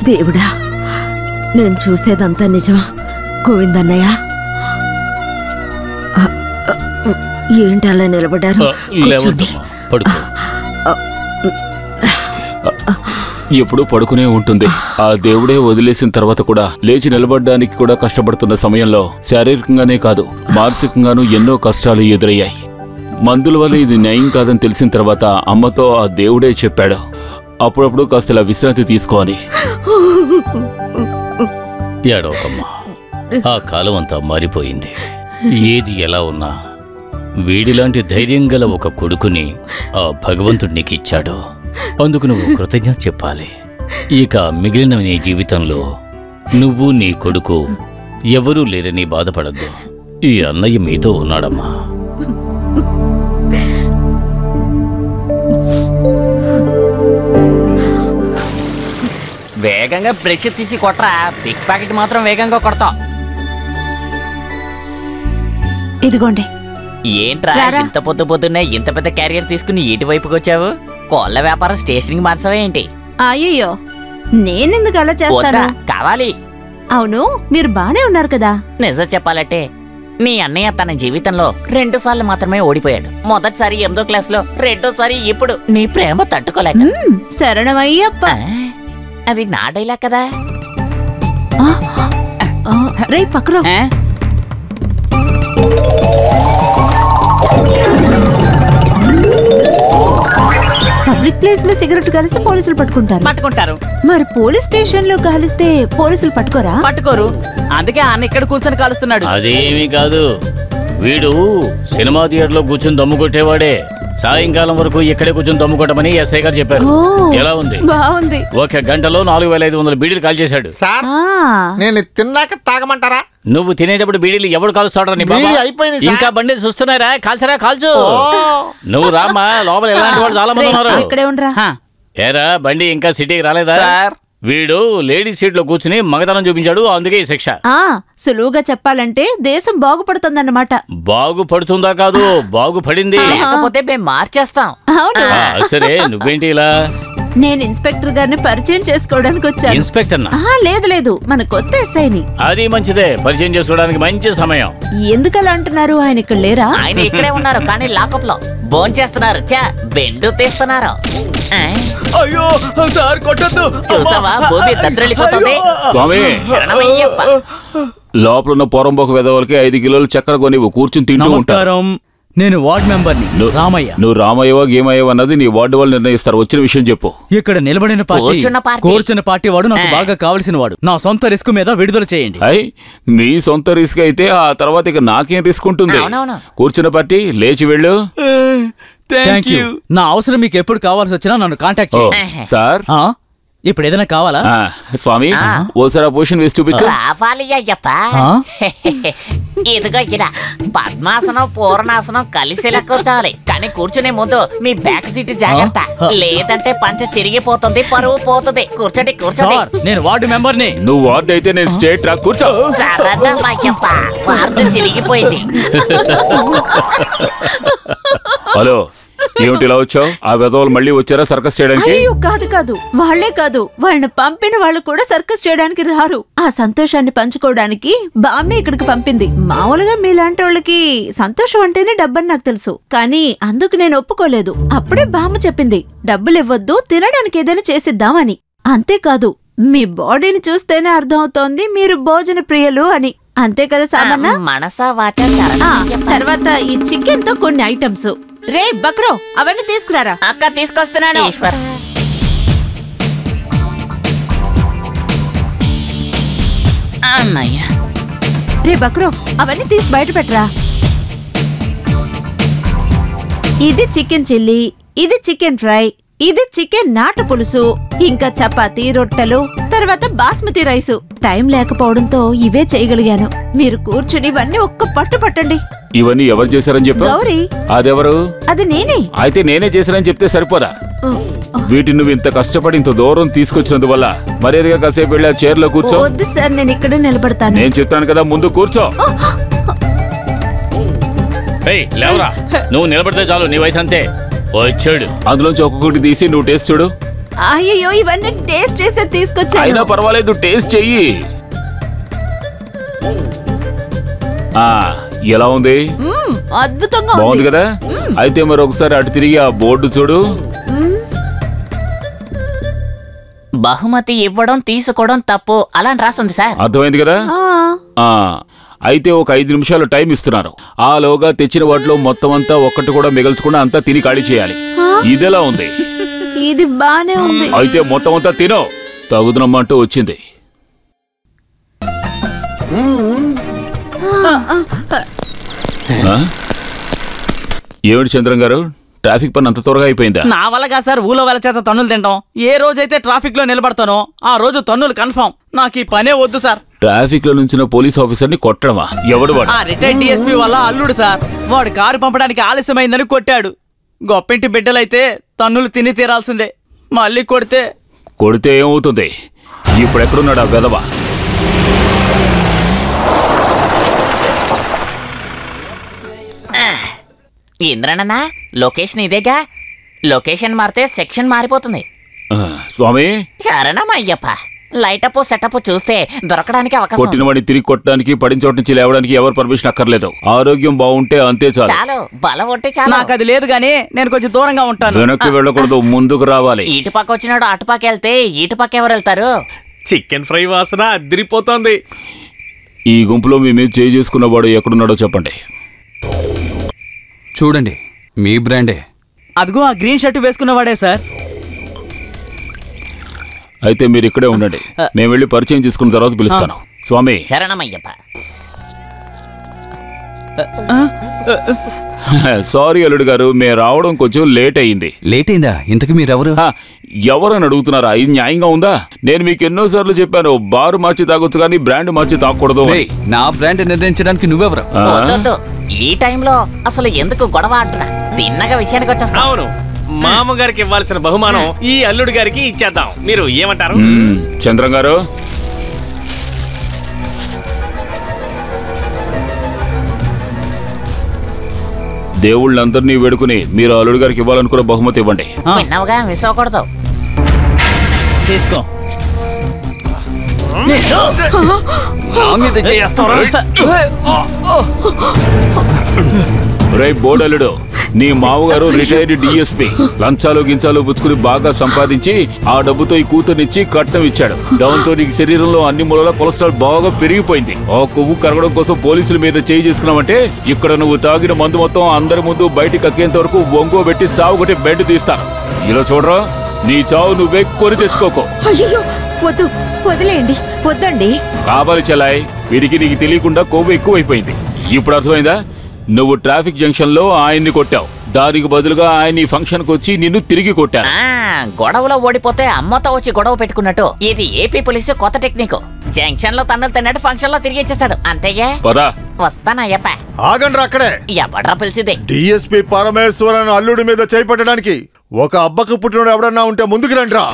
దేవుడా, నేను చూసేదంతా నిజమా? గోవిందన్నయ్య, ఏంటి అలా నిలబడ్డారు? ఎప్పుడు పడుకునే ఉంటుంది. ఆ దేవుడే వదిలేసిన తర్వాత కూడా లేచి నిలబడడానికి కూడా కష్టపడుతున్న సమయంలో శారీరకంగానే కాదు మానసికంగానూ ఎన్నో కష్టాలు ఎదురయ్యాయి. మందుల వల్ల ఇది న్యాయం కాదని తెలిసిన తర్వాత అమ్మతో ఆ దేవుడే చెప్పాడు, అప్పుడప్పుడు కాస్త ఇలా విశ్రాంతి తీసుకోని. ఏడవకమ్మా, ఆ కాలం అంతా మారిపోయింది. ఏది ఎలా ఉన్నా వీడిలాంటి ధైర్యం గల ఒక కొడుకుని ఆ భగవంతుడు నీకు ఇచ్చాడు. అందుకు నువ్వు కృతజ్ఞత చెప్పాలి. ఇక మిగిలిన నీ జీవితంలో నువ్వు నీ కొడుకు ఎవరూ లేరని బాధపడద్దు. ఈ అన్నయ్య మీతో ఉన్నాడమ్మా. వేగంగా బ్రష్ తీసి కొట్టరా, పిక్ ప్యాకెట్ మాత్రం వేగంగా కొడతాం. ఇదిగోండి. ఏంట్రా ఇంత పొద్దున్నే ఇంత పెద్ద క్యారియర్ తీసుకుని ఇటు వైపుకి వచ్చావు? కోళ్ళ వ్యాపారం స్టేషన్కి మార్చవే ఏంటి? అయ్యో, నేనెందుకు అలా చేస్తాను? కావాలి. అవును, మీరు బానే ఉన్నారు కదా? నిజం చెప్పాలంటే నీ అన్నయ్య తన జీవితంలో 2 సార్లు మాత్రమే ఓడిపోయాడు. మొదటిసారి 8వ క్లాసులో, రెండోసారి ఇప్పుడు. నీ ప్రేమ తట్టుకోలేక. శరణమయ్యప్ప. అది నా డైలాగ్ కదా. రే పక్కన పబ్లిక్ ప్లేస్ లో సిగరెట్ కలిస్తే పోలీసులు పట్టుకుంటారు. మరి పోలీస్ స్టేషన్ లో కాలిస్తే పోలీసులు పట్టుకోరు. అందుకే అన్న ఇక్కడ కూర్చొని కాలుస్తున్నాడు. అదేమీ కాదు, వీడు సినిమా థియేటర్ లో కూర్చొని దమ్ము కొట్టేవాడే. సాయంకాలం వరకు ఇక్కడే కూర్చొని దమ్ము కొట్టమని ఎస్ఐ గారు చెప్పారు. ఎలా ఉంది? బాగుంది. 1 గంటలో 4500 బీడీలు కాల్ చేశాడు. నేను తిన్నాక తాగమంటారా? నువ్వు తినేటప్పుడు బీడీలు ఎవడు కాలుస్తాడు? ఇంకా బండి చూస్తున్నారా? కాల్చరా, కాల్చు. నువ్వు రామ్మా, లోపల ఎలాంటి వాళ్ళు చాలా మంది ఉన్నారు. ఇక్కడే ఉండరా. ఏరా, బండి ఇంకా సిటీకి రాలేదా? వీడు లేడీ సీట్ లో కూర్చుని మగతనం చూపించాడు, అందుకే ఈ శిక్ష. సులువుగా చెప్పాలంటే దేశం బాగుపడుతుందన్నమాట. బాగుపడుతుందా కాదు, బాగుపడింది. లేకపోతే మేము మార్చేస్తాం. సరే, నువ్వేంటి ఇలా? నేను ఇన్స్పెక్టర్ గారిని పరిచయం చేసుకోవడానికి వచ్చాను. ఇన్స్పెక్టర్? లేదు, మన కొత్త ఎస్ఐని. అది మంచిదే, పరిచయం చేసుకోవడానికి మంచి సమయం. ఎందుకలా అంటున్నారు? ఆయన ఇక్కడ లేరా? ఆయన ఇక్కడే ఉన్నారు, కానీ లాకప్ లో భోంచేస్తున్నారు. బెండు తీస్తున్నారు. అయ్యో సార్, కొట్టొద్దు. చూసావా, భూమి దద్దరిల్లిపోతుంది. లోపల ఉన్న పొరంబోక వెదవులకి 5 కిలోలు చక్కెర కొని కూర్చుని తింటూ ఉంటారు. నేను వార్డ్ మెంబర్ని, రామయ్య. నువ్వు రామయ్యవా గేమయ్యవా అన్నది నీ వార్డు వాళ్ళు నిర్ణయిస్తారు. వచ్చిన విషయం చెప్పు. ఇక్కడ నిలబడిన కూర్చున్న పార్టీ వాడు నాకు బాగా కావలసిన వాడు. నా సొంత రిస్క్ మీద విడుదల చేయండి. నీ సొంత రిస్క్ అయితే ఆ తర్వాత ఇక నాకేం రిస్క్ ఉంటుంది? కూర్చున్న పార్టీ లేచి వెళ్ళు. Thank you. నా అవసరం మీకు ఎప్పుడు కావాల్సి వచ్చినా నన్ను కాంటాక్ట్ చేయండి. సార్, ఇప్పుడు ఏదైనా కావాలా? స్వామి, ఓసారి ఆ పొజిషన్ వేసి చూపించు. ఇదిగో ఇలా పద్మాసనం, పూర్ణాసనం కలిసేలా కూర్చోవాలి. కానీ కూర్చునే ముందు మీ బ్యాక్ సీట్ జాగ్రత్త, లేదంటే పంచ చిరిగిపోతుంది, పరువు పోతుంది. కూర్చోండి. నేను వార్డు మెంబర్ని. నువ్వు వార్డు అయితే నేను స్టేట్ రా. కూర్చో. వార్డు చిరిగిపోయింది. హలో, ఏమిటి ఇలా వచ్చావు? ఆ వెధవలు మళ్ళీ వచ్చారా సర్కస్ చేయడానికి? కాదు, వాళ్లే కాదు, వాళ్ళని పంపిన వాళ్ళు కూడా సర్కస్ చేయడానికి రారు. ఆ సంతోషాన్ని పంచుకోవడానికి బామ్మే ఇక్కడికి పంపింది. మామూలుగా మీలాంటి వాళ్ళకి సంతోషం అంటేనే డబ్బని నాకు తెలుసు, కానీ అందుకు నేను ఒప్పుకోలేదు. అప్పుడే బామ్మ చెప్పింది, డబ్బులు ఇవ్వద్దు, తినడానికి ఏదైనా చేసిద్దామని. అంతేకాదు, మీ బాడీని చూస్తేనే అర్థమవుతోంది మీరు భోజన ప్రియులు అని. అంతే కదా సామన్న? మనసా వాచా. తర్వాత ఈ చికెన్ తో కొన్ని ఐటమ్స్. రే బక్రో, అవన్నీ తీసుకురారా. అక్క తీసుకొస్తున్నాను. అన్నయ్య. రే బక్రో, అవన్నీ తీసి బయట పెట్టరా. ఇది చికెన్ చిల్లీ, ఇది చికెన్ ఫ్రై, ఇది చికెన్ నాట పులుసు, ఇంకా చపాతీ, రొట్టెలు, తర్వాత బాస్మతి రైసు. టైం లేకపోవడంతో ఇవే చేయగలిగాను. మీరు కూర్చుని ఇవన్నీ ఒక్క పట్టు పట్టండి. ఇవన్నీ ఎవరు చేశారని చెప్పా? గౌరీ. అదెవరు? అది నేనే. అయితే నేనే చేశానని చెప్తే సరిపోదా? వీటిని నువ్వు ఇంత కష్టపడి ఇంత దూరం తీసుకొచ్చినందువల్ల మర్యాదగా కాసేపు వెళ్ళి ఆ చైర్లో కూర్చో. వద్దు సార్, నేను ఇక్కడే నిలబడతాను. నేను చెప్తాను కదా, ముందు కూర్చో. లేవరా, నువ్వు నిలబడితే చాలు, నీ వయసు అంతే. వచ్చాడు. అందులోంచి ఒక్కొక్కటి తీసి నువ్వు టేస్ట్ చూడు. అయ్యో ఇవన్నీ టేస్ట్ చేసి అయినా తీసుకొచ్చాను. పర్వాలేదు, టేస్ట్ చెయ్యి. ఎలా ఉంది? అద్భుతంగా బాగుంది కదా? అయితే మరి ఒకసారి అటు తిరిగి ఆ బోర్డు చూడు. బహుమతి ఇవ్వడం తీసుకోవడం తప్పు అలా అని రాస్తుంది సార్. అర్థమైంది కదా? అయితే ఒక 5 నిమిషాలు టైం ఇస్తున్నారు. ఆలోగా తెచ్చిన వాటిలో మొత్తం అంతా ఒక్కటి కూడా మిగల్చకుండా అంతా తిని ఖాళీ చేయాలి. ఇదెలా ఉంది? ఇది బానే ఉంది. అయితే మొత్తం అంతా తినో. తగుదనమ్మంటూ వచ్చింది. ఏమిటి చంద్రం గారు, ట్రాఫిక్ పని అంత త్వరగా అయిపోయిందా? నా వల్ల కాదు సార్ ఊళ్ళో వాళ్ళ చేత తన్నులు తింటాం. ఏ రోజైతే ట్రాఫిక్ లో నిలబడతానో ఆ రోజు తన్నులు కన్ఫర్మ్. నాకు ఈ పనే వద్దు సార్. ట్రాఫిక్ లో నుంచిన పోలీస్ ఆఫీసర్ ని కొట్టడమా? ఎవడు వాడు? ఆ రిటైర్డ్ డిఎస్పీ వల్ల అల్లుడు సార్. వాడు కారు పంపడానికి ఆలస్యమైందని కొట్టాడు. గొప్పింటి బిడ్డలైతే తన్నులు తిని తీరాల్సిందే. మళ్ళీ కొడితే ఏమవుతుంది? ఇప్పుడెక్కడున్నాడు ఆ వెధవ? ఇంద్రనన్నా, లొకేషన్ ఇదేగా. లొకేషన్ మారితే సెక్షన్ మారిపోతుంది. స్వామి శరణమయ్యప్ప. లైటప్ సెటప్ చూస్తే దొరకడానికి అవకాశం. కొట్టిన వాడిని తిరిగి కొట్టడానికి, పడిన చోటు నుంచి లేవడానికి ఎవరు పర్మిషన్ అక్కర్లేదు. ఆరోగ్యం బాగుంటే అంతే చాలు. బలం ఉంటే చాలు. నాకు అది లేదు గానీ నేను కొంచెం దూరంగా ఉంటాను. వెనక్కి వెళ్ళకూడదు, ముందుకు రావాలి. ఇటు పక్క వచ్చినాడు అటు పక్క వెళ్తే ఇటు పక్క ఎవరు వెళ్తారు? చికెన్ ఫ్రై వాసన అదిరిపోతుంది. ఈ గుంపులో మీ మీద చేయి చేసుకున్నవాడు ఎక్కడున్నాడో చెప్పండి. చూడండి, మీ బ్రాండే. అదిగో ఆ గ్రీన్ షర్ట్ వేసుకున్నవాడే సార్. అయితే మీరు ఇక్కడే ఉండండి. మేము వెళ్ళి పరిచయం చేసుకున్న తర్వాత పిలుస్తాను. స్వామి శరణమయ్యప్ప. సారీ అల్లుడు గారు, మేము రావడం కొంచెం లేట్ అయింది. లేట్ అయిందా? ఇంతకు మీరెవరు? ఎవరని అడుగుతున్నారా? ఇది న్యాయంగా ఉందా? నేను మీకు ఎన్నోసార్లు చెప్పాను, బారు మార్చి తాగొచ్చు కానీ బ్రాండ్ మార్చి తాగకూడదు. నా బ్రాండ్ నిర్ణయించడానికి నువ్వెవరు? ఈ టైంలో అసలు ఎందుకు గొడవ అంటున్నా? తిన్నగా విషయానికి వచ్చేస్తా. అవును, మామగారికి ఇవ్వాల్సిన బహుమానం ఈ అల్లుడు గారికి ఇచ్చేద్దాం. మీరు ఏమంటారు? చంద్రం గారు, దేవుళ్ళందరినీ వేడుకుని మీరు అల్లుడు గారికి ఇవ్వాలనుకున్న బహుమతి ఇవ్వండి. విన్నావుగా, మిస్ అవ్వకూడదు. తీసుకో. రే బోడలుడు, నీ మామగారు రిటైర్డ్ డిఎస్పీ. లంచాలు గించాలు పుచ్చుకుని బాగా సంపాదించి ఆ డబ్బుతో ఈ కూతురునిచ్చి కట్నం ఇచ్చాడు. దాంతో నీకు శరీరంలో అన్ని మూలల కొలెస్ట్రాల్ బాగా పెరిగిపోయింది. ఆ కొవ్వు కరగడం కోసం పోలీసుల మీద చేయి చేసుకున్నావంటే ఇక్కడ నువ్వు తాగిన మందు మొత్తం అందరి ముందు బయటికి కక్కేంత వరకు ఒంగో పెట్టి చావు కొట్టి బెడ్ తీస్తాను. ఇలా చూడరా, నీ చావు నువ్వే కొని తెచ్చుకోకో. అయ్యో వద్దు, వదిలేయండి, వద్దండి. కావాలి చెలాయ్, వీడికి నీకు తెలియకుండా కొవ్వు ఎక్కువైపోయింది. ఇప్పుడు అర్థమైందా? నువ్వు ట్రాఫిక్ జంక్షన్ లో ఆయన్ని కొట్టావు, దానికి బదులుగా ఆయన ఫంక్షన్ కు వచ్చి నిన్ను తిరిగి కొట్టాను. గొడవలో ఓడిపోతే అమ్మతో వచ్చి గొడవ పెట్టుకున్నట్టు ఇది ఏపీ పోలీసు కొత్త టెక్నిక్. జంక్షన్ లో తన్నులు తిన్నట్టు ఫంక్షన్ లో తిరిగి ఇచ్చేస్తాడు. అంతేగా? వస్తానయ్యప్ప. ఆగండ్రా అక్కడే. ఎవడ్రా పిలిచిదే? డిఎస్పీ పరమేశ్వరన్ అల్లుడి మీద చేపట్టడానికి ఒక అబ్బకు పుట్టినోడు ఎవడన్నా ఉంటే ముందుకు రండ్రా.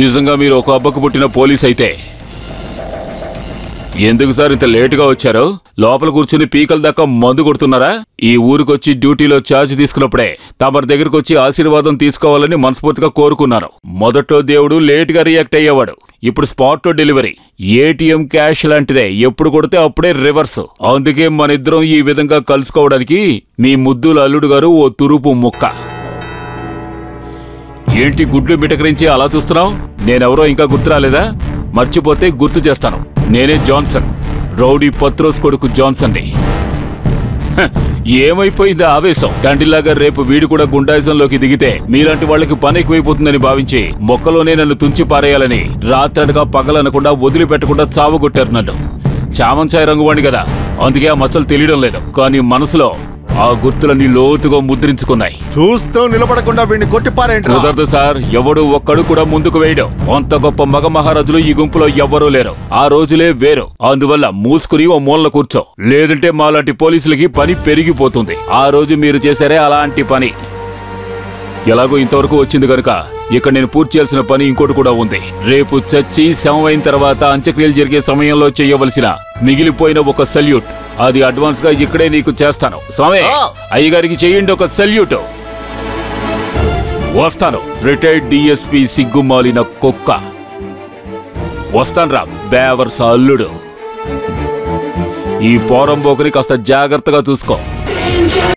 నిజంగా మీరు ఒక అబ్బకు పుట్టిన పోలీస్ అయితే ఎందుకు సార్ ఇంత లేటుగా వచ్చారు? లోపల కూర్చుని పీకల దాకా మందు కొడుతున్నారా? ఈ ఊరికొచ్చి డ్యూటీలో ఛార్జ్ తీసుకున్నప్పుడే తమరి దగ్గరకు వచ్చి ఆశీర్వాదం తీసుకోవాలని మనస్ఫూర్తిగా కోరుకున్నారు. మొదట్లో దేవుడు లేటుగా రియాక్ట్ అయ్యేవాడు, ఇప్పుడు స్పాట్ డెలివరీ. ఏటీఎం క్యాష్ లాంటిదే, ఎప్పుడు కొడితే అప్పుడే రివర్స్. అందుకే మన ఇద్దరం ఈ విధంగా కలుసుకోవడానికి మీ ముద్దుల అల్లుడు గారు ఓ తురుపు ముక్క. ఏంటి గుడ్లు మిటకరించి అలా చూస్తున్నావు? నేనెవరో ఇంకా గుర్తు రాలేదా? మర్చిపోతే గుర్తు చేస్తాను. నేనే జాన్సన్, రౌడీ పత్రోస్ కొడుకు జాన్సన్ ని. ఏమైపోయింది ఆవేశం? తండ్రిలాగా రేపు వీడు కూడా గుండాయిజంలోకి దిగితే మీలాంటి వాళ్ళకి పని ఎక్కువైపోతుందని భావించి మొక్కలోనే నన్ను తుంచి పారేయాలని రాత్రనగా పగలనకుండా వదిలిపెట్టకుండా చావగొట్టారు నన్ను. చామంచాయ రంగువాణి కదా, అందుకే ఆ మచ్చలు తెలియడం లేదు, కానీ మనసులో ఆ గుర్తులన్నీ లోతుగా ముద్రించుకున్నాయి. చూస్తూ నిలబడకుండా వీడిని కొట్టిపారేంటి? కుదరదు సార్, ఎవడు ఒక్కడు కూడా ముందుకు వేయడం. అంత గొప్ప మగ మహారాజులు ఈ గుంపులో ఎవ్వరూ లేరు. ఆ రోజులే వేరు. అందువల్ల మూసుకుని ఓ మూలన కూర్చో, లేదంటే మాలాంటి పోలీసులకి పని పెరిగిపోతుంది. ఆ రోజు మీరు చేశారే అలాంటి పని. ఎలాగో ఇంతవరకు వచ్చింది కనుక ఇక్కడ నేను పూర్తి చేయాల్సిన పని ఇంకోటి కూడా ఉంది. రేపు చచ్చి శవం అయిన తర్వాత అంత్యక్రియలు జరిగే సమయంలో చేయవలసిన మిగిలిపోయిన ఒక సల్యూట్, అది అడ్వాన్స్ గా ఇక్కడే నీకు చేస్తాను. స్వామి, అయ్యగారికి చేయండి ఒక సల్యూట్. వస్తాను. రిటైర్డ్ డిఎస్పి సిగ్గుమాలిన కుక్క. వస్తాన్రా బేవర్స అల్లుడు. ఈ పోరంబోకుని కాస్త జాగ్రత్తగా చూసుకో.